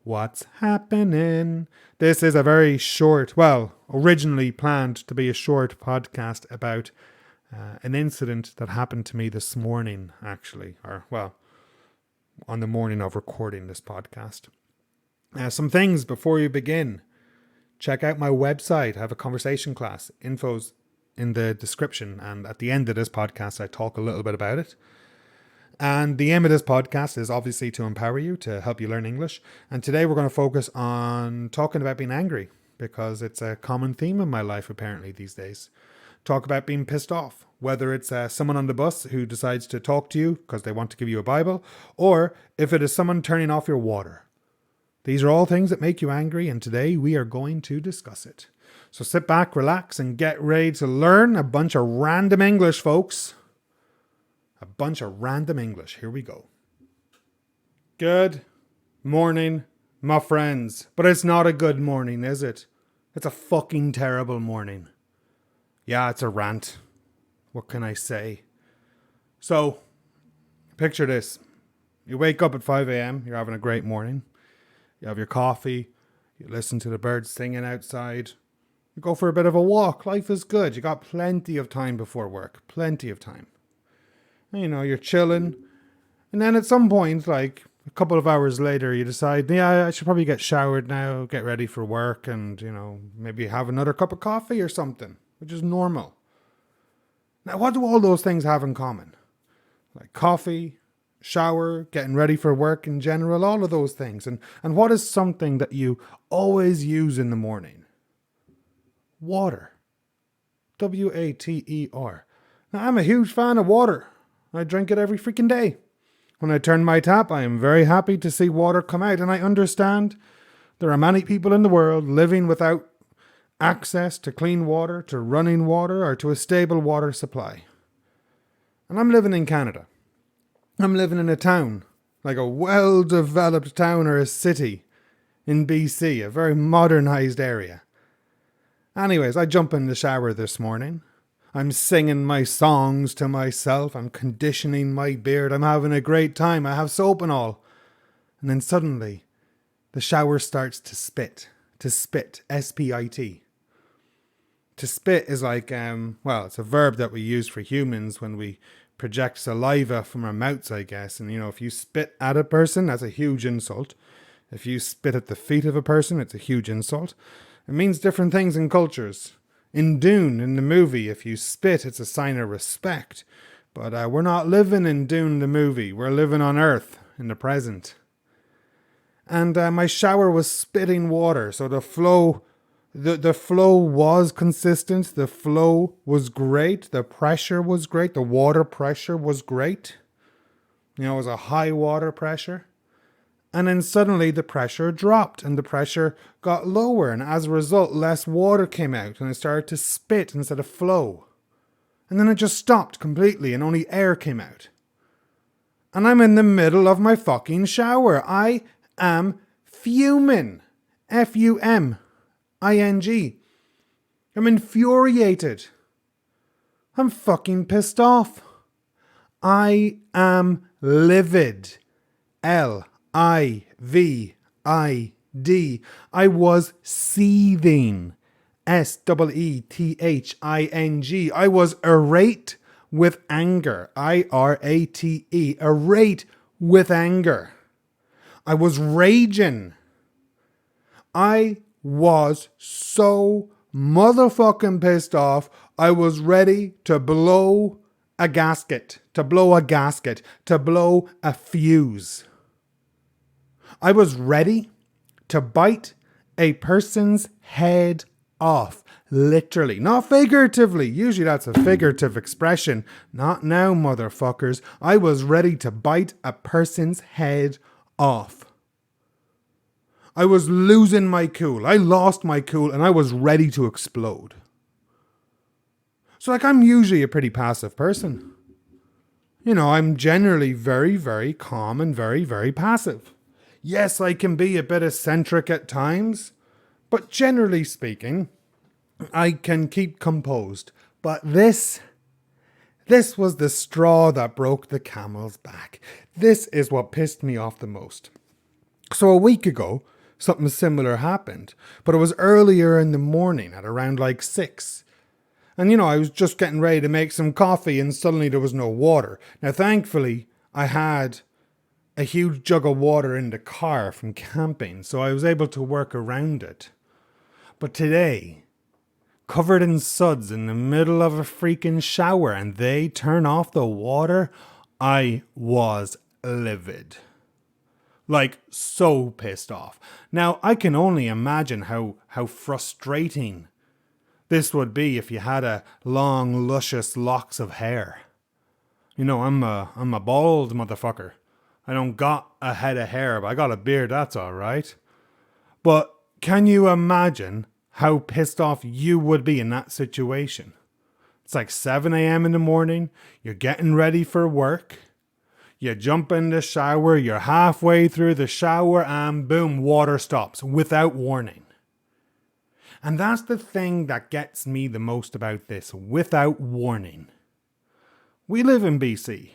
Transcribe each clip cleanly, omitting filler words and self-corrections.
What's happening? This is a very short, well, originally planned to be a short podcast about an incident that happened to me this morning, actually, or, well, on the morning of recording this podcast. Some things before you begin. Check out my website. I have a conversation class. Info's in the description, and at the end of this podcast, I talk a little bit about it. And the aim of this podcast is obviously to empower you, to help you learn English. And today we're going to focus on talking about being angry, because it's a common theme in my life apparently these days. Talk about being pissed off, whether it's someone on the bus who decides to talk to you because they want to give you a Bible, or if it is someone turning off your water. These are all things that make you angry, and today we are going to discuss it. So sit back, relax, and get ready to learn a bunch of random English, folks. A bunch of random English. Here we go. Good morning, my friends. But it's not a good morning, is it? It's a fucking terrible morning. Yeah, it's a rant. What can I say? So, picture this. You wake up at 5 a.m. You're having a great morning. You have your coffee. You listen to the birds singing outside. You go for a bit of a walk. Life is good. You got plenty of time before work. Plenty of time. You know, you're chilling. And then at some point, like a couple of hours later, you decide, yeah, I should probably get showered now, get ready for work, and, you know, maybe have another cup of coffee or something, which is normal. Now, what do all those things have in common? Like coffee, shower, getting ready for work in general, all of those things. And what is something that you always use in the morning? Water. W-A-T-E-R. Now, I'm a huge fan of water. I drink it every freaking day. When I turn my tap, I am very happy to see water come out, and I understand there are many people in the world living without access to clean water, to running water, or to a stable water supply. And I'm living in Canada. I'm living in a town, like a well-developed town or a city in BC, a very modernized area. Anyways, I jump in the shower this morning. I'm singing my songs to myself. I'm conditioning my beard. I'm having a great time. I have soap and all. And then suddenly, the shower starts to spit. To spit. S-P-I-T. To spit is like, well, it's a verb that we use for humans when we project saliva from our mouths, I guess. And, you know, if you spit at a person, that's a huge insult. If you spit at the feet of a person, it's a huge insult. It means different things in cultures. In Dune, in the movie, if you spit, it's a sign of respect. But we're not living in Dune, the movie. We're living on Earth, in the present. And my shower was spitting water, so the flow was consistent. The flow was great. The pressure was great. The water pressure was great. You know, it was a high water pressure. And then suddenly the pressure dropped and the pressure got lower. And as a result, less water came out and it started to spit instead of flow. And then it just stopped completely and only air came out. And I'm in the middle of my fucking shower. I am fuming. F-U-M-I-N-G. I'm infuriated. I'm fucking pissed off. I am livid. L-I-V-I-D. I was seething. S-E-E-T-H-I-N-G. I was irate with anger. I-R-A-T-E. Irate with anger. I was raging. I was so motherfucking pissed off. I was ready to blow a gasket, to blow a fuse. I was ready to bite a person's head off, literally, not figuratively. Usually that's a figurative expression. Not now, motherfuckers. I was ready to bite a person's head off. I was losing my cool. I lost my cool and I was ready to explode. So I'm usually a pretty passive person. You know, I'm generally very, very calm and very, very passive. Yes, I can be a bit eccentric at times, but generally speaking, I can keep composed. But this was the straw that broke the camel's back. This is what pissed me off the most. So a week ago, something similar happened, but it was earlier in the morning at around like 6. And I was just getting ready to make some coffee and suddenly there was no water. Now, thankfully, I had a huge jug of water in the car from camping, so I was able to work around it. But today, covered in suds in the middle of a freaking shower and they turn off the water, I was livid. Like, so pissed off. Now, I can only imagine how frustrating this would be if you had a long, luscious locks of hair. I'm a bald motherfucker. I don't got a head of hair, but I got a beard, that's alright. But can you imagine how pissed off you would be in that situation? It's like 7 a.m. in the morning, you're getting ready for work, you jump in the shower, you're halfway through the shower, and boom, water stops without warning. And that's the thing that gets me the most about this, without warning. We live in BC.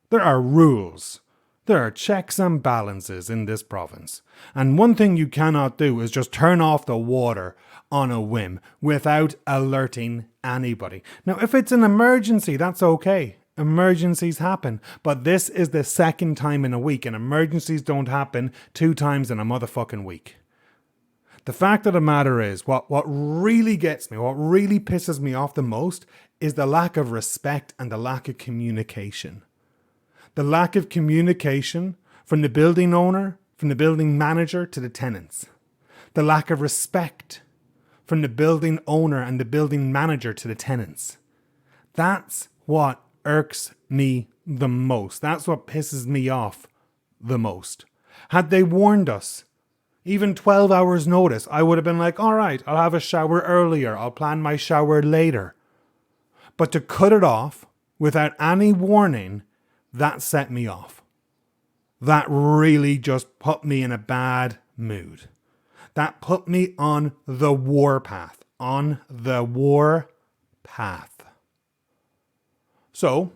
There are rules. There are checks and balances in this province. And one thing you cannot do is just turn off the water on a whim without alerting anybody. Now, if it's an emergency, that's okay. Emergencies happen. But this is the second time in a week, and emergencies don't happen 2 times in a motherfucking week. The fact of the matter is, what really gets me, what really pisses me off the most is the lack of respect and the lack of communication. The lack of communication from the building owner, from the building manager to the tenants. The lack of respect from the building owner and the building manager to the tenants. That's what irks me the most. That's what pisses me off the most. Had they warned us, even 12 hours notice, I would have been like, all right, I'll have a shower earlier. I'll plan my shower later. But to cut it off without any warning, that set me off. That really just put me in a bad mood. That put me on the warpath. On the warpath. So,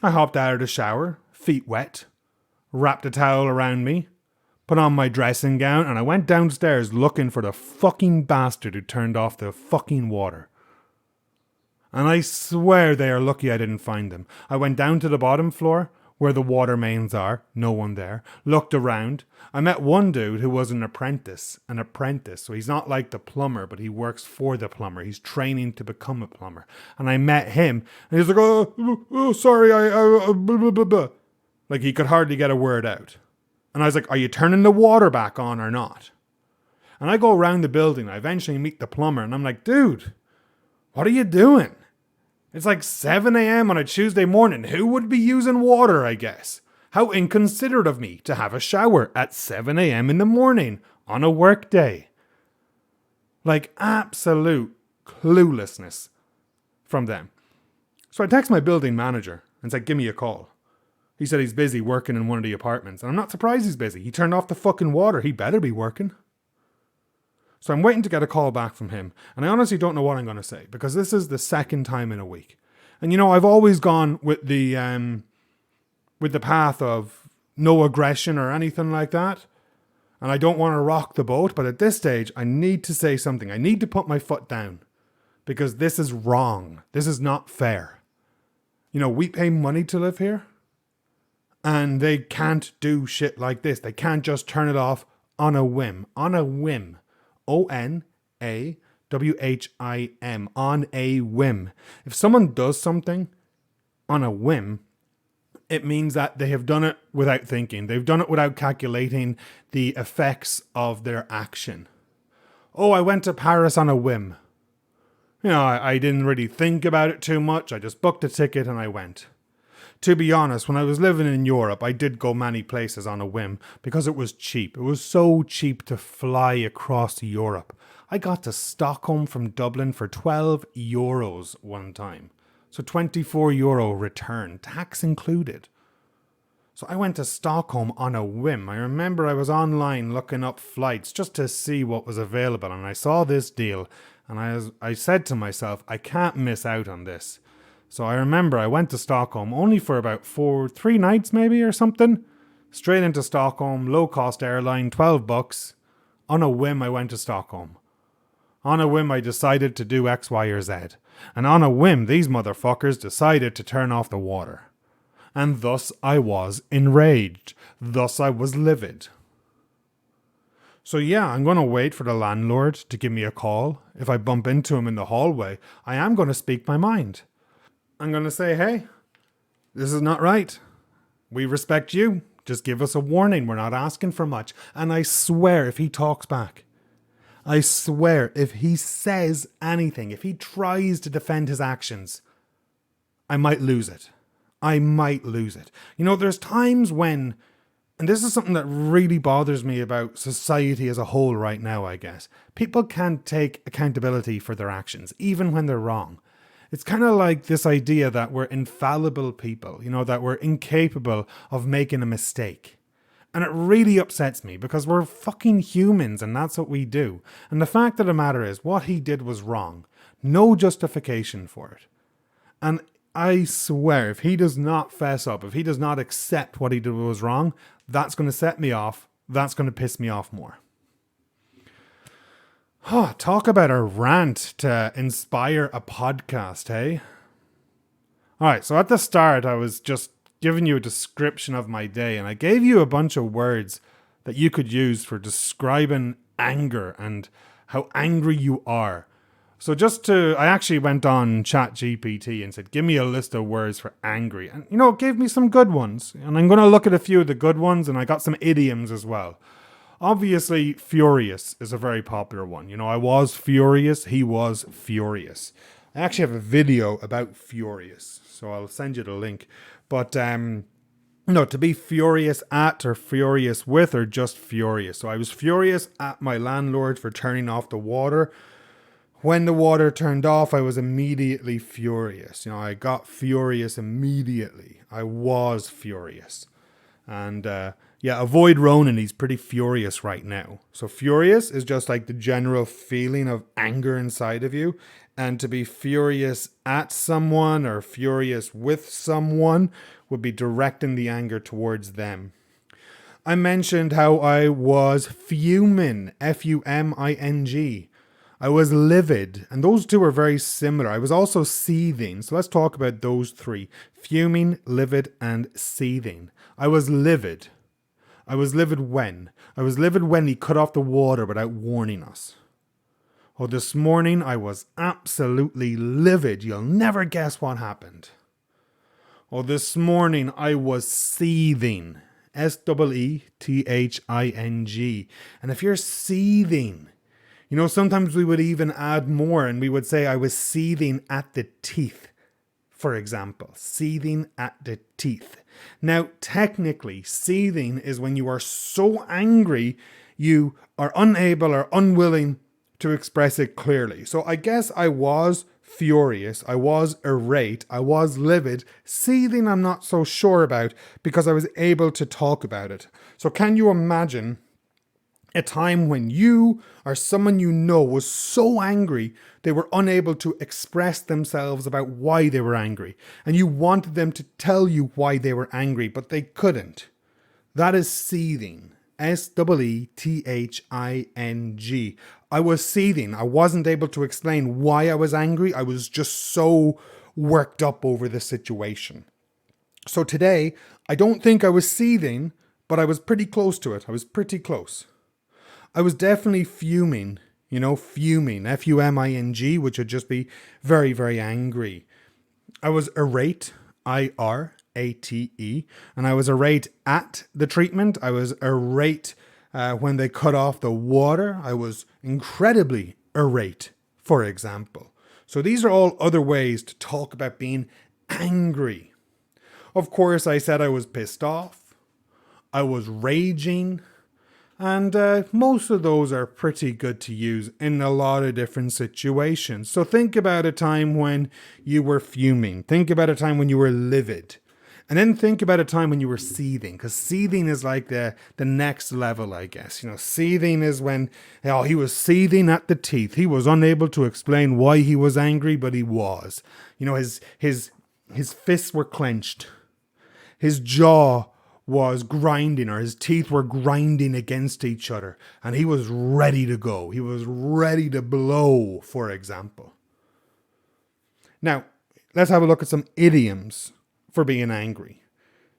I hopped out of the shower, feet wet, wrapped a towel around me, put on my dressing gown, and I went downstairs looking for the fucking bastard who turned off the fucking water. And I swear they are lucky I didn't find them. I went down to the bottom floor, where the water mains are, no one there, looked around. I met one dude who was an apprentice, so he's not like the plumber, but he works for the plumber. He's training to become a plumber. And I met him, and he's like, sorry, blah, blah, blah, blah. Like he could hardly get a word out. And I was like, are you turning the water back on or not? And I go around the building, I eventually meet the plumber, and I'm like, dude, what are you doing? It's like 7 a.m. on a Tuesday morning. Who would be using water, I guess? How inconsiderate of me to have a shower at 7 a.m. in the morning on a work day. Like absolute cluelessness from them. So I text my building manager and said, give me a call. He said he's busy working in one of the apartments. And I'm not surprised he's busy. He turned off the fucking water. He better be working. So I'm waiting to get a call back from him. And I honestly don't know what I'm going to say. Because this is the second time in a week. And I've always gone with the path of no aggression or anything like that. And I don't want to rock the boat. But at this stage, I need to say something. I need to put my foot down. Because this is wrong. This is not fair. We pay money to live here. And they can't do shit like this. They can't just turn it off on a whim. On a whim. ONAWHIM. On a whim. If someone does something on a whim, it means that they have done it without thinking. They've done it without calculating the effects of their action. Oh, I went to Paris on a whim. I didn't really think about it too much. I just booked a ticket and I went. To be honest, when I was living in Europe, I did go many places on a whim because it was cheap. It was so cheap to fly across Europe. I got to Stockholm from Dublin for €12 one time. So €24 return, tax included. So I went to Stockholm on a whim. I remember I was online looking up flights just to see what was available, and I saw this deal, and I said to myself, I can't miss out on this. So I remember I went to Stockholm only for about 3 nights maybe or something. Straight into Stockholm, low-cost airline, $12. On a whim, I went to Stockholm. On a whim, I decided to do X, Y, or Z. And on a whim, these motherfuckers decided to turn off the water. And thus I was enraged. Thus I was livid. So yeah, I'm going to wait for the landlord to give me a call. If I bump into him in the hallway, I am going to speak my mind. I'm going to say, hey, this is not right. We respect you. Just give us a warning. We're not asking for much. And I swear if he talks back, I swear if he says anything, if he tries to defend his actions, I might lose it. I might lose it. You know, there's times when, and this is something that really bothers me about society as a whole right now, I guess. People can't take accountability for their actions, even when they're wrong. It's kind of like this idea that we're infallible people, you know, that we're incapable of making a mistake. And it really upsets me because we're fucking humans and that's what we do. And the fact of the matter is, what he did was wrong. No justification for it. And I swear, if he does not fess up, if he does not accept what he did was wrong, that's going to set me off. That's going to piss me off more. Talk about a rant to inspire a podcast, hey? Alright, so at the start, I was just giving you a description of my day, and I gave you a bunch of words that you could use for describing anger and how angry you are. So I actually went on ChatGPT and said, give me a list of words for angry. And, you know, it gave me some good ones. And I'm going to look at a few of the good ones, and I got some idioms as well. Obviously, furious is a very popular one. You know, I was furious, he was furious. I actually have a video about furious, so I'll send you the link. But, no, to be furious at or furious with or just furious. So I was furious at my landlord for turning off the water. When the water turned off, I was immediately furious. You know, I got furious immediately. I was furious. And, avoid Ronan. He's pretty furious right now. So furious is just like the general feeling of anger inside of you. And to be furious at someone or furious with someone would be directing the anger towards them. I mentioned how I was fuming, F-U-M-I-N-G. I was livid, and those two are very similar. I was also seething, so let's talk about those three. Fuming, livid, and seething. I was livid. I was livid when? I was livid when he cut off the water without warning us. Oh, this morning I was absolutely livid. You'll never guess what happened. Oh, this morning I was seething. S-E-E-T-H-I-N-G. And if you're seething, you know, sometimes we would even add more and we would say I was seething at the teeth, for example. Seething at the teeth. Now, technically, seething is when you are so angry you are unable or unwilling to express it clearly. So I guess I was furious, I was irate, I was livid. Seething I'm not so sure about because I was able to talk about it. So can you imagine a time when you or someone you know was so angry they were unable to express themselves about why they were angry, and you wanted them to tell you why they were angry, but they couldn't? That is seething. S-E-E-T-H-I-N-G. I was seething. I wasn't able to explain why I was angry. I was just so worked up over the situation. So today, I don't think I was seething, but I was pretty close to it. I was pretty close. I was definitely fuming, you know, fuming, F-U-M-I-N-G, which would just be very, very angry. I was irate, I-R-A-T-E, and I was irate at the treatment. I was irate when they cut off the water. I was incredibly irate, for example. So these are all other ways to talk about being angry. Of course, I said I was pissed off. I was raging. And most of those are pretty good to use in a lot of different situations. So think about a time when you were fuming. Think about a time when you were livid. And then think about a time when you were seething. Because seething is like the next level, I guess. You know, seething is when he was seething at the teeth. He was unable to explain why he was angry, but he was. You know, his fists were clenched. His jaw was grinding, or his teeth were grinding against each other, and he was ready to go. He was ready to blow, for example. Now, let's have a look at some idioms for being angry.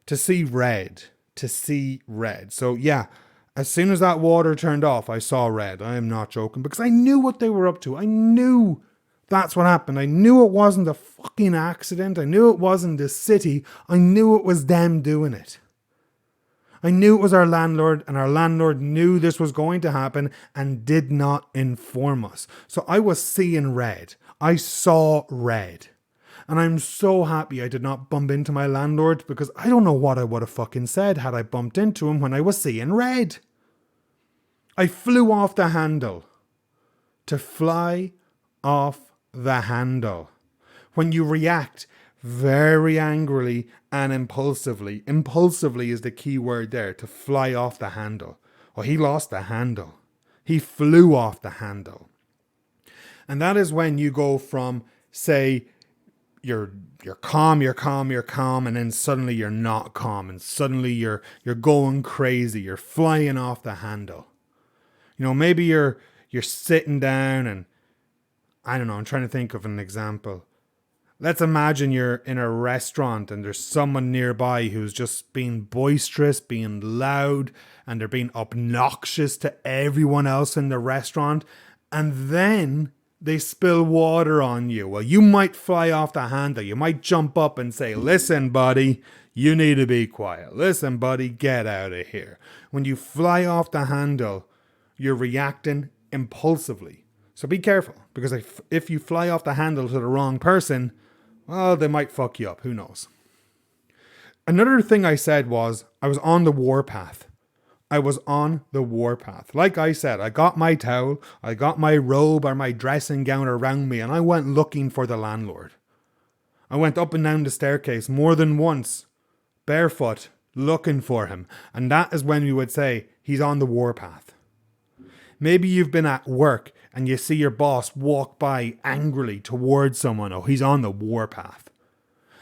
To see red. To see red. So yeah, as soon as that water turned off, I saw red. I am not joking, because I knew what they were up to. I knew that's what happened. I knew it wasn't a fucking accident. I knew it wasn't the city. I knew it was them doing it. I knew it was our landlord, and our landlord knew this was going to happen and did not inform us. So I was seeing red. I saw red. And I'm so happy I did not bump into my landlord, because I don't know what I would have fucking said had I bumped into him when I was seeing red. I flew off the handle. To fly off the handle. When you react very angrily and impulsively. Impulsively is the key word there, to fly off the handle. Well, he lost the handle. He flew off the handle. And that is when you go from, say, you're calm, and then suddenly you're not calm, and suddenly you're going crazy, you're flying off the handle. You know, maybe you're sitting down, and I don't know, I'm trying to think of an example. Let's imagine you're in a restaurant and there's someone nearby who's just being boisterous, being loud, and they're being obnoxious to everyone else in the restaurant, and then they spill water on you. Well, you might fly off the handle. You might jump up and say, listen, buddy, you need to be quiet. Listen, buddy, get out of here. When you fly off the handle, you're reacting impulsively. So be careful, because if you fly off the handle to the wrong person, well, they might fuck you up. Who knows? Another thing I said was I was on the warpath. I was on the warpath. Like I said, I got my towel, I got my robe or my dressing gown around me, and I went looking for the landlord. I went up and down the staircase more than once, barefoot, looking for him. And that is when we would say he's on the warpath. Maybe you've been at work and you see your boss walk by angrily towards someone. Oh, he's on the warpath.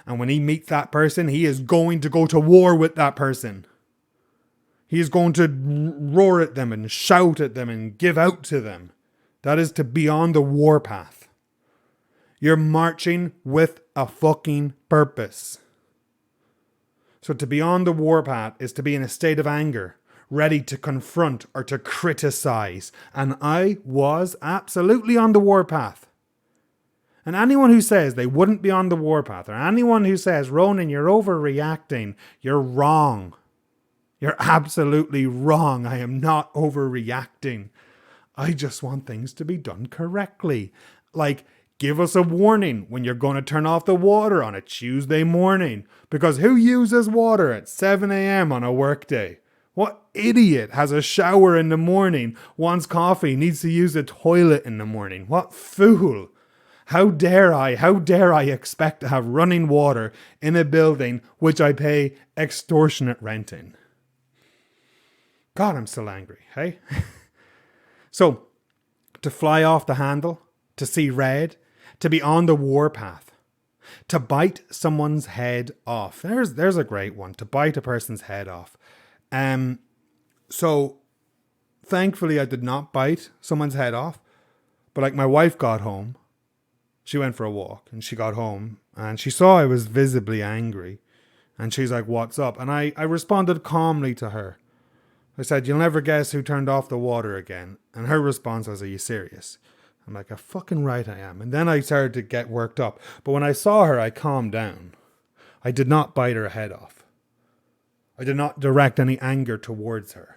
And when he meets that person, he is going to go to war with that person. He is going to roar at them and shout at them and give out to them. That is to be on the warpath. You're marching with a fucking purpose. So to be on the warpath is to be in a state of anger, ready to confront or to criticize. And I was absolutely on the warpath. And anyone who says they wouldn't be on the warpath, or anyone who says, Ronan, you're overreacting, you're wrong. You're absolutely wrong. I am not overreacting. I just want things to be done correctly. Like, give us a warning when you're going to turn off the water on a Tuesday morning. Because who uses water at 7 a.m. on a workday? What idiot has a shower in the morning, wants coffee, needs to use the toilet in the morning? What fool? How dare I expect to have running water in a building which I pay extortionate rent in? God, I'm still angry, hey? So, to fly off the handle, to see red, to be on the warpath, to bite someone's head off. There's a great one, to bite a person's head off. So, thankfully I did not bite someone's head off, but like my wife got home, she went for a walk and she got home and she saw I was visibly angry and she's like, what's up? And I responded calmly to her. I said, you'll never guess who turned off the water again. And her response was, are you serious? I'm like, fucking right I am. And then I started to get worked up. But when I saw her, I calmed down. I did not bite her head off. I did not direct any anger towards her.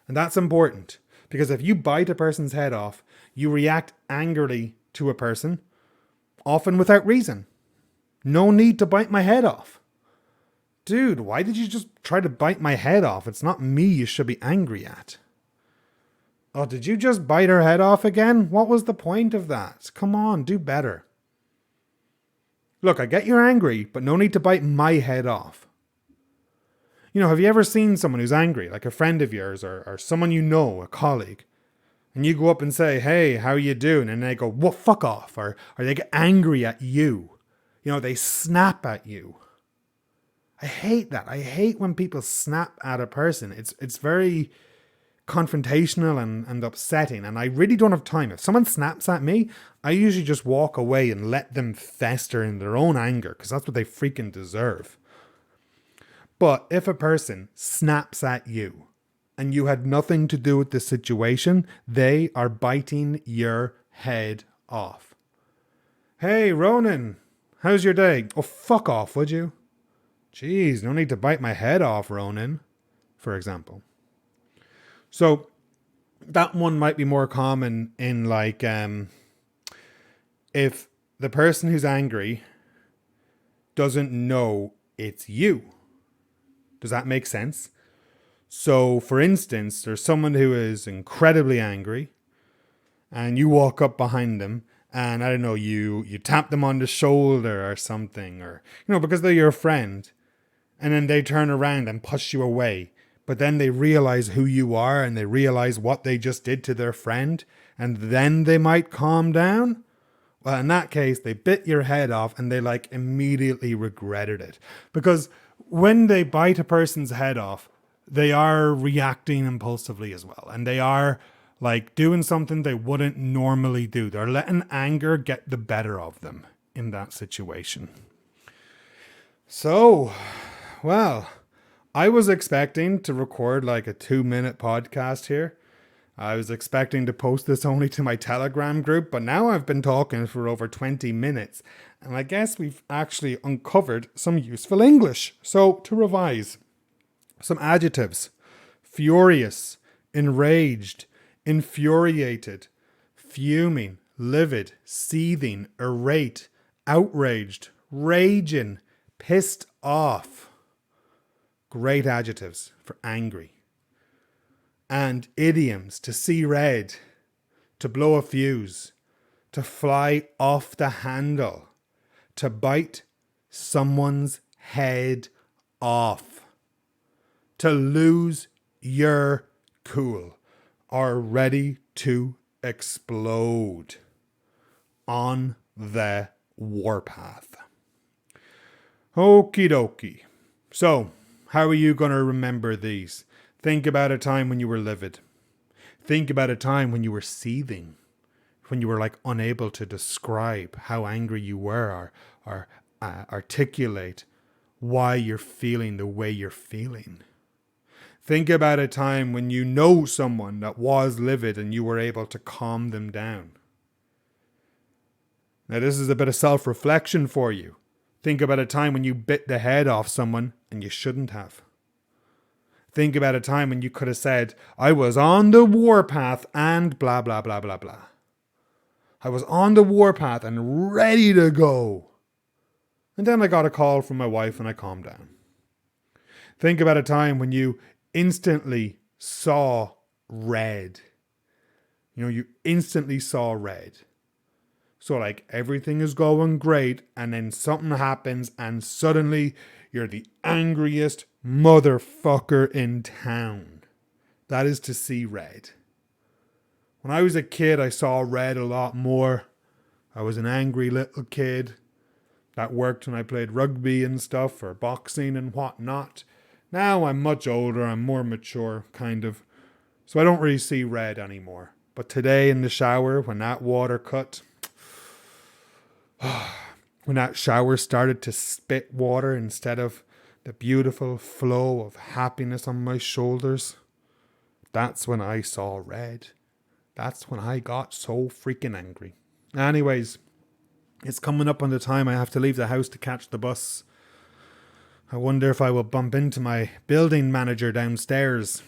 And that's important. Because if you bite a person's head off, you react angrily to a person, often without reason. No need to bite my head off. Dude, why did you just try to bite my head off? It's not me you should be angry at. Oh, did you just bite her head off again? What was the point of that? Come on, do better. Look, I get you're angry, but no need to bite my head off. You know, have you ever seen someone who's angry, like a friend of yours or someone you know, a colleague, and you go up and say, hey, how you doing? And they go, well, fuck off. Or they get angry at you. You know, they snap at you. I hate that. I hate when people snap at a person. It's very confrontational and upsetting, and I really don't have time. If someone snaps at me, I usually just walk away and let them fester in their own anger, because that's what they freaking deserve. But if a person snaps at you and you had nothing to do with the situation, they are biting your head off. Hey, Ronan, how's your day? Oh, fuck off, would you? Jeez, no need to bite my head off, Ronan, for example. So that one might be more common in like if the person who's angry doesn't know it's you. Does that make sense? So for instance, there's someone who is incredibly angry and you walk up behind them and I don't know, you tap them on the shoulder or something, or, because they're your friend, and then they turn around and push you away. But then they realize who you are and they realize what they just did to their friend, and then they might calm down. Well, in that case, they bit your head off and they immediately regretted it. Because when they bite a person's head off, they are reacting impulsively as well. And they are doing something they wouldn't normally do. They're letting anger get the better of them in that situation. So, well, I was expecting to record a 2-minute podcast here. I was expecting to post this only to my Telegram group, but now I've been talking for over 20 minutes, and I guess we've actually uncovered some useful English. So, to revise, some adjectives: furious, enraged, infuriated, fuming, livid, seething, irate, outraged, raging, pissed off. Great adjectives for angry. And idioms: to see red, to blow a fuse, to fly off the handle, to bite someone's head off, to lose your cool, or ready to explode on the warpath. Okie dokie. So, how are you going to remember these? Think about a time when you were livid. Think about a time when you were seething, when you were unable to describe how angry you were, or articulate why you're feeling the way you're feeling. Think about a time when you know someone that was livid and you were able to calm them down. Now, this is a bit of self-reflection for you. Think about a time when you bit the head off someone and you shouldn't have. Think about a time when you could have said, I was on the warpath and blah, blah, blah, blah, blah. I was on the warpath and ready to go. And then I got a call from my wife and I calmed down. Think about a time when you instantly saw red. You instantly saw red. So everything is going great and then something happens and suddenly you're the angriest motherfucker in town. That is to see red. When I was a kid, I saw red a lot more. I was an angry little kid. That worked when I played rugby and stuff, or boxing and whatnot. Now I'm much older, I'm more mature, kind of. So I don't really see red anymore. But today in the shower, when that water cut, when that shower started to spit water instead of the beautiful flow of happiness on my shoulders, that's when I saw red. That's when I got so freaking angry. Anyways, it's coming up on the time I have to leave the house to catch the bus. I wonder if I will bump into my building manager downstairs.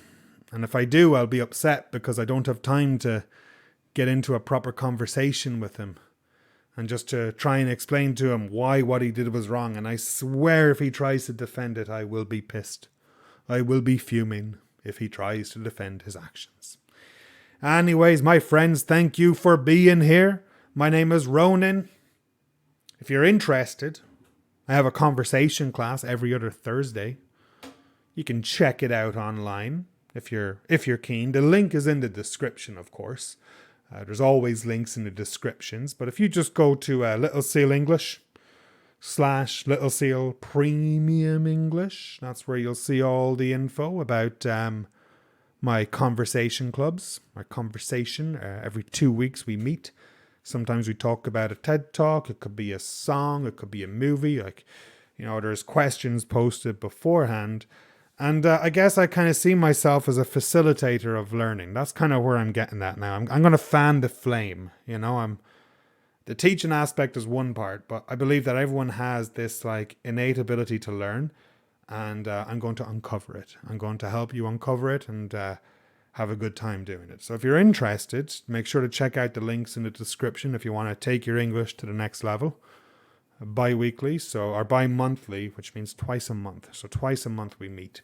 And if I do, I'll be upset because I don't have time to get into a proper conversation with him. And just to try and explain to him why what he did was wrong. And I swear if he tries to defend it, I will be pissed. I will be fuming if he tries to defend his actions. Anyways, my friends, thank you for being here. My name is Ronan. If you're interested, I have a conversation class every other Thursday. You can check it out online if you're keen. The link is in the description, of course. There's always links in the descriptions. But if you just go to Little Seal English, Little Seal Premium English. That's where you'll see all the info about my conversation clubs, my conversation. Every 2 weeks we meet. Sometimes we talk about a TED Talk. It could be a song. It could be a movie. There's questions posted beforehand. And I guess I kind of see myself as a facilitator of learning. That's kind of where I'm getting at now. I'm going to fan the flame. The teaching aspect is one part, but I believe that everyone has this innate ability to learn. And I'm going to uncover it. I'm going to help you uncover it and have a good time doing it. So if you're interested, make sure to check out the links in the description if you want to take your English to the next level. Bi-weekly, or bi-monthly, which means twice a month. So twice a month we meet.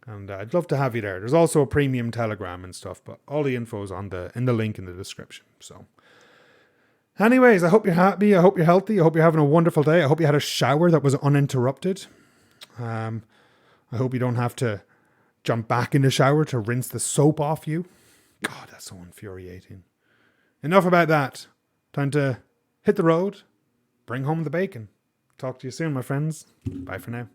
And I'd love to have you there. There's also a premium Telegram and stuff, but all the info is in the link in the description. So anyways, I hope you're happy. I hope you're healthy. I hope you're having a wonderful day. I hope you had a shower that was uninterrupted. I hope you don't have to jump back in the shower to rinse the soap off you. God, that's so infuriating. Enough about that. Time to hit the road, bring home the bacon. Talk to you soon, my friends. Bye for now.